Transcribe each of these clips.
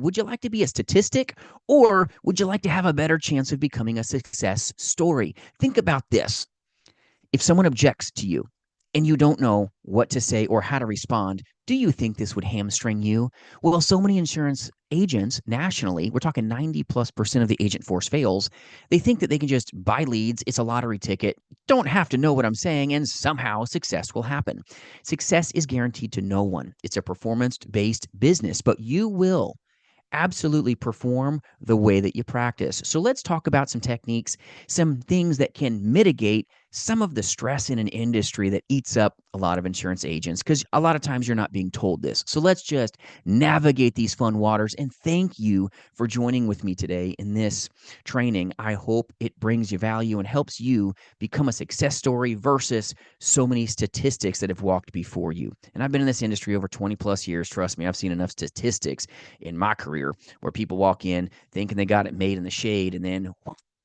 Would you like to be a statistic, or would you like to have a better chance of becoming a success story? Think about this. If someone objects to you and you don't know what to say or how to respond, do you think this would hamstring you? Well, so many insurance agents nationally, we're talking 90+% of the agent force fails. They think that they can just buy leads. It's a lottery ticket. Don't have to know what I'm saying, and somehow success will happen. Success is guaranteed to no one. It's a performance-based business, but you will absolutely perform the way that you practice. So let's talk about some techniques, some things that can mitigate some of the stress in an industry that eats up a lot of insurance agents, because a lot of times you're not being told this. So let's just navigate these fun waters, and thank you for joining with me today in this training. I hope it brings you value and helps you become a success story versus so many statistics that have walked before you. And I've been in this industry over 20 plus years. Trust me, I've seen enough statistics in my career where people walk in thinking they got it made in the shade, and then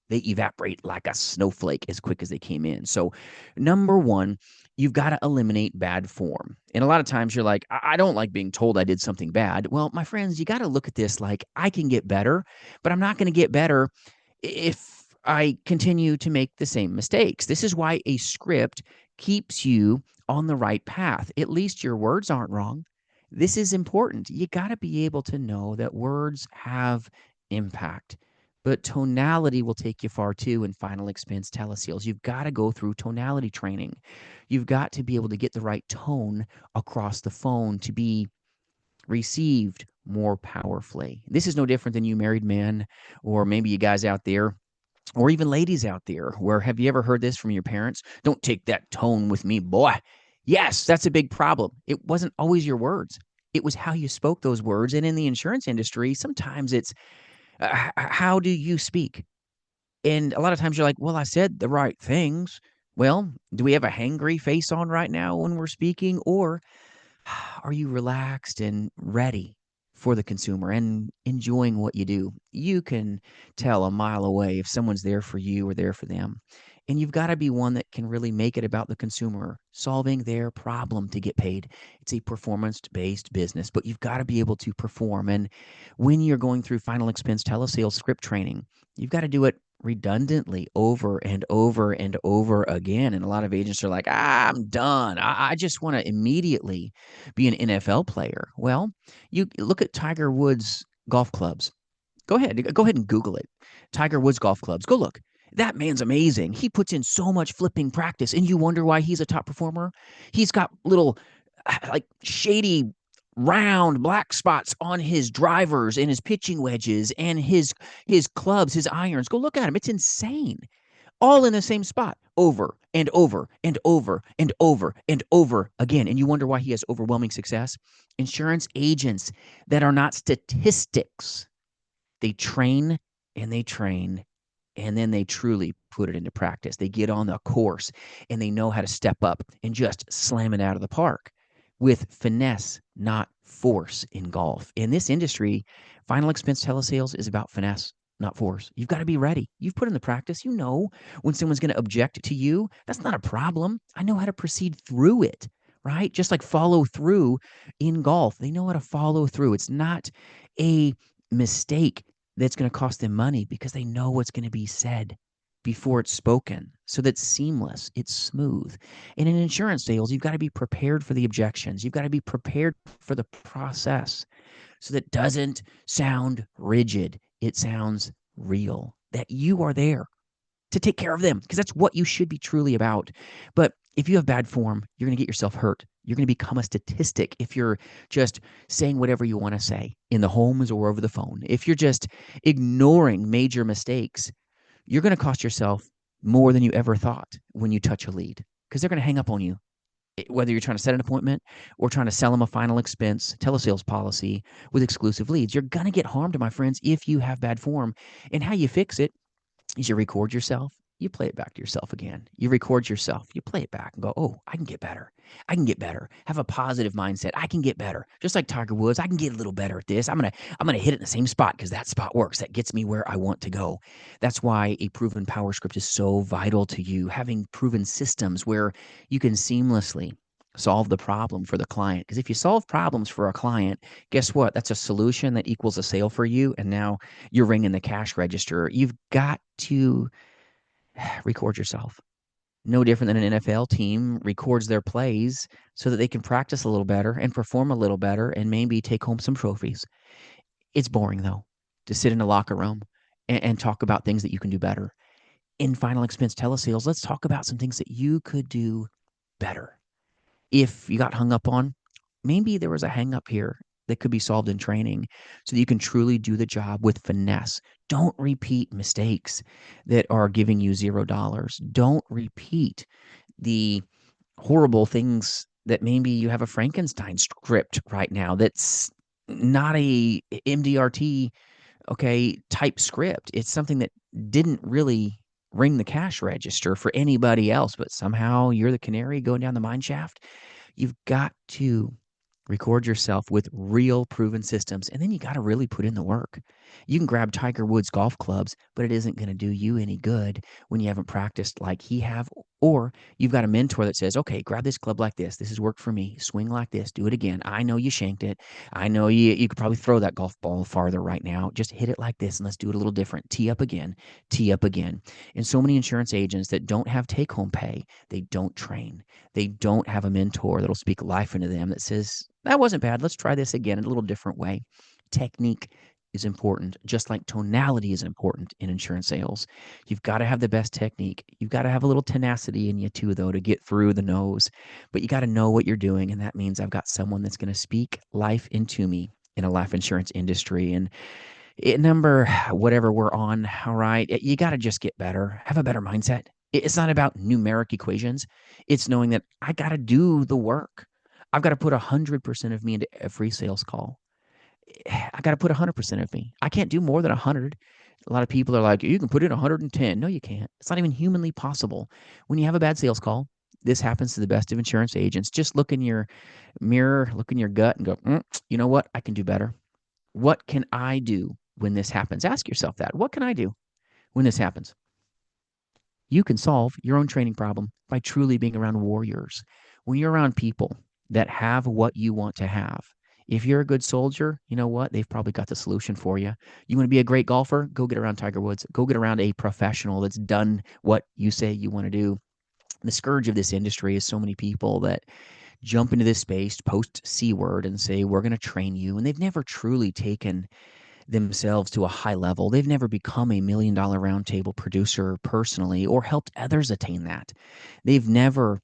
they evaporate like a snowflake as quick as they came in. So, number one, you've got to eliminate bad form. And a lot of times you're like, I don't like being told I did something bad. Well, my friends, you got to look at this like I can get better, but I'm not going to get better if I continue to make the same mistakes. This is why a script keeps you on the right path. At least your words aren't wrong. This is important. You got to be able to know that words have impact, but tonality will take you far too in final expense telesales. You've got to go through tonality training. You've got to be able to get the right tone across the phone to be received more powerfully. This is no different than you married men, or maybe you guys out there, or even ladies out there, where have you ever heard this from your parents? Don't take that tone with me, boy. Yes, that's a big problem. It wasn't always your words. It was how you spoke those words. And in the insurance industry, sometimes it's how do you speak? And a lot of times you're like, well, I said the right things. Well, do we have a hangry face on right now when we're speaking? Or are you relaxed and ready for the consumer and enjoying what you do? You can tell a mile away if someone's there for you or there for them. And you've got to be one that can really make it about the consumer, solving their problem to get paid. It's a performance-based business, but you've got to be able to perform. And when you're going through final expense telesales script training, you've got to do it redundantly over and over and over again. And a lot of agents are like, I'm done. I just want to immediately be an NFL player. Well, you look at Tiger Woods golf clubs. Go ahead and Google it. Tiger Woods golf clubs. Go look. That man's amazing. He puts in so much flipping practice, and you wonder why he's a top performer. He's got little like shady round black spots on his drivers and his pitching wedges and his clubs, his irons. Go look at him. It's insane. All in the same spot over and over and over and over and over again. And you wonder why he has overwhelming success. Insurance agents that are not statistics, they train and they train, and then they truly put it into practice. They get on the course and they know how to step up and just slam it out of the park with finesse, not force in golf. In this industry, final expense telesales is about finesse, not force. You've got to be ready. You've put in the practice. You know when someone's going to object to you. That's not a problem. I know how to proceed through it, right? Just like follow through in golf. They know how to follow through. It's not a mistake that's going to cost them money because they know what's going to be said before it's spoken. So that's seamless. It's smooth. And in insurance sales, you've got to be prepared for the objections. You've got to be prepared for the process so that it doesn't sound rigid. It sounds real, that you are there to take care of them, because that's what you should be truly about. But if you have bad form, you're going to get yourself hurt. You're going to become a statistic if you're just saying whatever you want to say in the homes or over the phone. If you're just ignoring major mistakes, you're going to cost yourself more than you ever thought when you touch a lead, because they're going to hang up on you. Whether you're trying to set an appointment or trying to sell them a final expense telesales policy with exclusive leads, you're going to get harmed, my friends, if you have bad form. And how you fix it is you record yourself, you play it back to yourself again. You record yourself, you play it back and go, oh, I can get better. I can get better. Have a positive mindset. I can get better. Just like Tiger Woods, I can get a little better at this. I'm gonna hit it in the same spot because that spot works. That gets me where I want to go. That's why a proven power script is so vital to you. Having proven systems where you can seamlessly solve the problem for the client. Because if you solve problems for a client, guess what? That's a solution that equals a sale for you. And now you're ringing the cash register. You've got to record yourself. No different than an NFL team records their plays so that they can practice a little better and perform a little better and maybe take home some trophies. It's boring, though, to sit in a locker room and talk about things that you can do better. In Final Expense Telesales, let's talk about some things that you could do better. If you got hung up on, maybe there was a hang up here that could be solved in training so that you can truly do the job with finesse. Don't repeat mistakes that are giving you $0. Don't repeat the horrible things that maybe you have a Frankenstein script right now that's not a MDRT, okay, type script. It's something that didn't really ring the cash register for anybody else, but somehow you're the canary going down the mine shaft. You've got to record yourself with real proven systems, and then you got to really put in the work. You can grab Tiger Woods golf clubs, but it isn't going to do you any good when you haven't practiced like he have, or you've got a mentor that says, okay, grab this club like this has worked for me, swing like this, do it again. I know you shanked it. I know you could probably throw that golf ball farther right now. Just hit it like this and let's do it a little different. Tee up again, tee up again. And so many insurance agents that don't have take home pay, they don't train, they don't have a mentor that'll speak life into them that says, that wasn't bad. Let's try this again in a little different way. Technique is important, just like tonality is important in insurance sales. You've got to have the best technique. You've got to have a little tenacity in you too, though, to get through the nose. But you got to know what you're doing, and that means I've got someone that's going to speak life into me in a life insurance industry. And number whatever we're on, all right, you got to just get better, have a better mindset. It's not about numeric equations. It's knowing that I got to do the work. I've got to put 100% of me into every sales call. I got to put 100% of me. I can't do more than 100. A lot of people are like, you can put in 110. No, you can't. It's not even humanly possible. When you have a bad sales call, this happens to the best of insurance agents. Just look in your mirror, look in your gut and go, you know what? I can do better. What can I do when this happens? Ask yourself that. What can I do when this happens? You can solve your own training problem by truly being around warriors. When you're around people that have what you want to have, if you're a good soldier, you know what? They've probably got the solution for you. You want to be a great golfer? Go get around Tiger Woods. Go get around a professional that's done what you say you want to do. The scourge of this industry is so many people that jump into this space, post C word, and say, we're going to train you. And they've never truly taken themselves to a high level. They've never become a $1 million roundtable producer personally or helped others attain that. They've never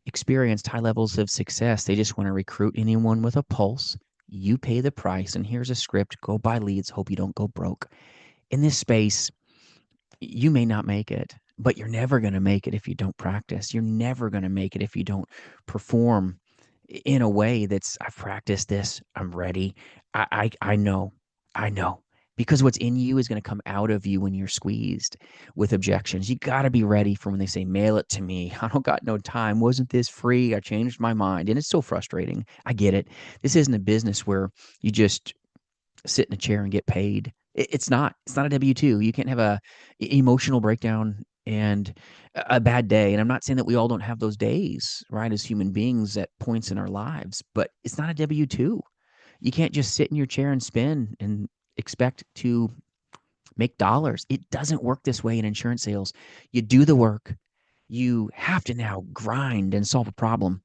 experienced high levels of success. They just want to recruit anyone with a pulse. You pay the price, and here's a script. Go buy leads. Hope you don't go broke. In this space, you may not make it, but you're never going to make it if you don't practice. You're never going to make it if you don't perform in a way that's, I've practiced this. I'm ready. I know. I know. Because what's in you is going to come out of you when you're squeezed with objections. You got to be ready for when they say, mail it to me. I don't got no time. Wasn't this free? I changed my mind. And it's so frustrating. I get it. This isn't a business where you just sit in a chair and get paid. It's not. It's not a W-2. You can't have a emotional breakdown and a bad day. And I'm not saying that we all don't have those days, right, as human beings at points in our lives, but it's not a W-2. You can't just sit in your chair and spin and expect to make dollars. It doesn't work this way in insurance sales. You do the work. You have to now grind and solve a problem.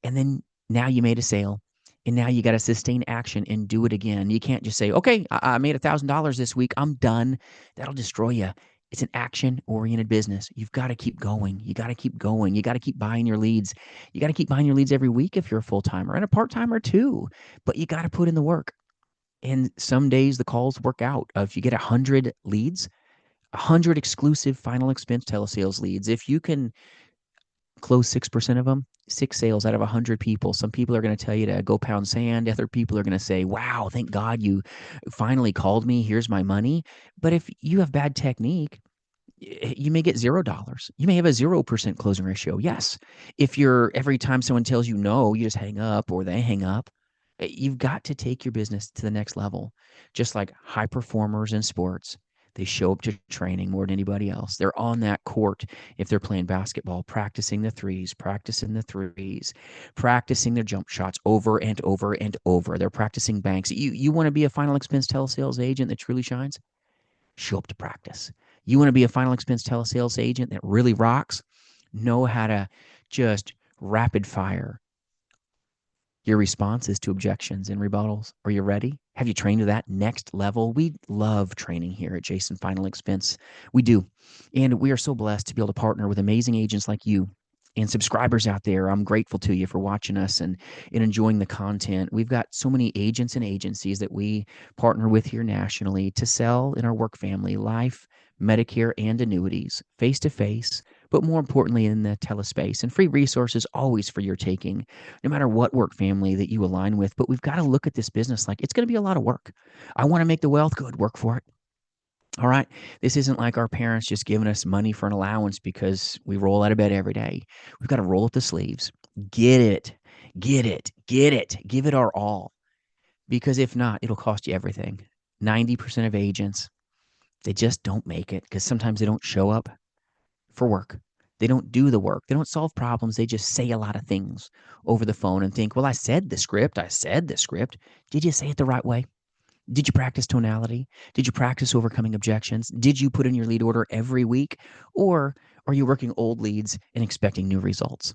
And then now you made a sale. And now you got to sustain action and do it again. You can't just say, okay, I made $1,000 this week. I'm done. That'll destroy you. It's an action-oriented business. You've got to keep going. You got to keep going. You got to keep buying your leads. You got to keep buying your leads every week if you're a full-timer and a part-timer too. But you got to put in the work. And some days the calls work out. If you get 100 leads, 100 exclusive Final Expense Telesales leads, if you can close 6% of them, 6 sales out of 100 people. Some people are going to tell you to go pound sand. Other people are going to say, wow, thank God you finally called me. Here's my money. But if you have bad technique, you may get $0. You may have a 0% closing ratio. Yes. If you're every time someone tells you no, you just hang up or they hang up. You've got to take your business to the next level. Just like high performers in sports, They show up to training more than anybody else. They're on that court if they're playing basketball, practicing the threes, practicing their jump shots over and over and over. They're practicing banks. You want to be a final expense telesales agent that truly shines? Show up to practice. You want to be a final expense telesales agent that really rocks? Know how to just rapid fire your responses to objections and rebuttals. Are you ready? Have you trained to that next level? We love training here at Jason Final Expense. We do. And we are so blessed to be able to partner with amazing agents like you and subscribers out there. I'm grateful to you for watching us and enjoying the content. We've got so many agents and agencies that we partner with here nationally to sell in our work family life, Medicare, and annuities face to face, but more importantly in the telespace, and free resources always for your taking, no matter what work family that you align with. But we've got to look at this business like it's going to be a lot of work. I want to make the wealth good. Work for it. All right. This isn't like our parents just giving us money for an allowance because we roll out of bed every day. We've got to roll up the sleeves, get it, get it, get it, give it our all. Because if not, it'll cost you everything. 90% of agents, they just don't make it because sometimes they don't show up for work. They don't do the work. They don't solve problems. They just say a lot of things over the phone and think, well, I said the script. I said the script. Did you say it the right way? Did you practice tonality? Did you practice overcoming objections? Did you put in your lead order every week? Or are you working old leads and expecting new results?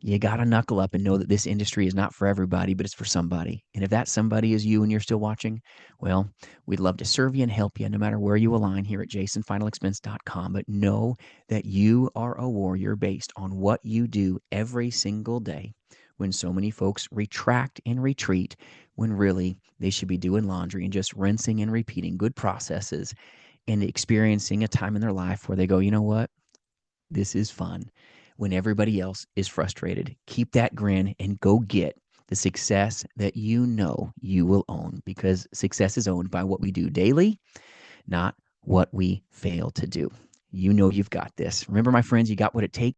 You got to knuckle up and know that this industry is not for everybody, but it's for somebody. And if that somebody is you and you're still watching, well, we'd love to serve you and help you no matter where you align here at jasonfinalexpense.com. But know that you are a warrior based on what you do every single day, when so many folks retract and retreat when really they should be doing laundry and just rinsing and repeating good processes and experiencing a time in their life where they go, you know what? This is fun. When everybody else is frustrated, keep that grin and go get the success that you know you will own, because success is owned by what we do daily, not what we fail to do. You know you've got this. Remember, my friends, you got what it takes.